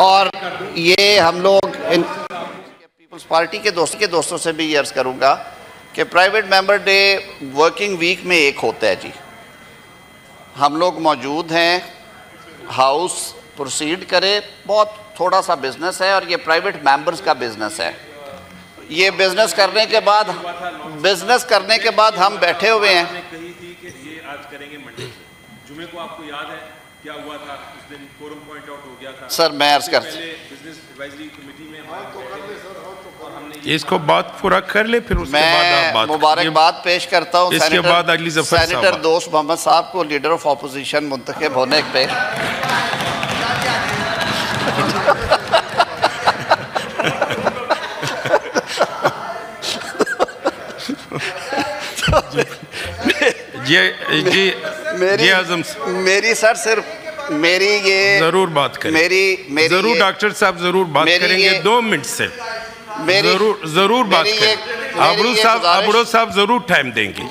और ये हम लोग पीपल्स पार्टी के दोस्तों से भी ये अर्ज़ करूँगा कि private member day working week में एक होता है जी। हम लोग मौजूद हैं, हाउस प्रोसीड करे, बहुत थोड़ा सा बिजनेस है और ये प्राइवेट मेंबर्स का बिजनेस है। ये बिजनेस करने के बाद हम बैठे हुए हैं। कही थी कि ये आज करेंगे मंडे से, जुमे को आपको याद है क्या हुआ था? उस दिन कोरम पॉइंट आउट हो गया था। सर मैं अर्ज कर बिजनेस एडवाइजरी कमेटी में इसको बात पूरा कर ले, फिर उसके बाद आप बात। मुबारकबाद पेश करता हूँ इसके बाद अगली सेनेटर दोस्त मोहम्मद साहब को लीडर ऑफ ऑपोजिशन मुंतखब होने पे। मेरी सर सिर्फ मेरी ये जरूर बात करें, मेरी जरूर डॉक्टर साहब जरूर बात करेंगे 2 मिनट से, जरूर बात करें। अबरू साहब जरूर टाइम देंगे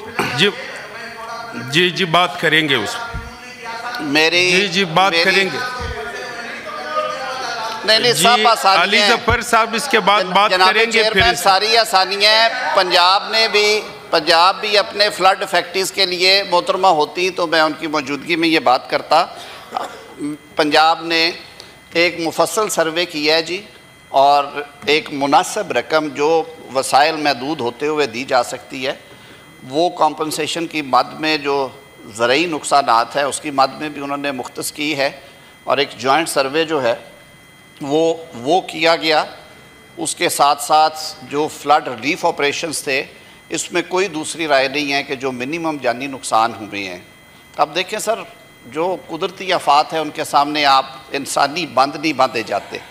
जी बात करेंगे उस जी बात करेंगे। नहीं सब आसानी अली जफर साहब इसके बाद बात करेंगे। फिर सारी आसानियाँ हैं। पंजाब भी अपने फ्लड फैक्ट्रीज़ के लिए मोहतरमा होती तो मैं उनकी मौजूदगी में ये बात करता। पंजाब ने एक मुफस्सल सर्वे किया है जी, और एक मुनासिब रकम जो वसाइल महदूद होते हुए दी जा सकती है, वो कॉम्पनसेशन की मद में जो ज़रूरी नुकसानात है उसकी मद में भी उन्होंने मुख्तस की है। और एक जॉइंट सर्वे जो है वो किया गया। उसके साथ साथ जो फ्लड रिलीफ ऑपरेशंस थे, इसमें कोई दूसरी राय नहीं है कि जो मिनिमम जानी नुकसान हुए हैं। अब देखें सर, जो कुदरती आफात है उनके सामने आप इंसानी बंद नहीं बांधे जाते।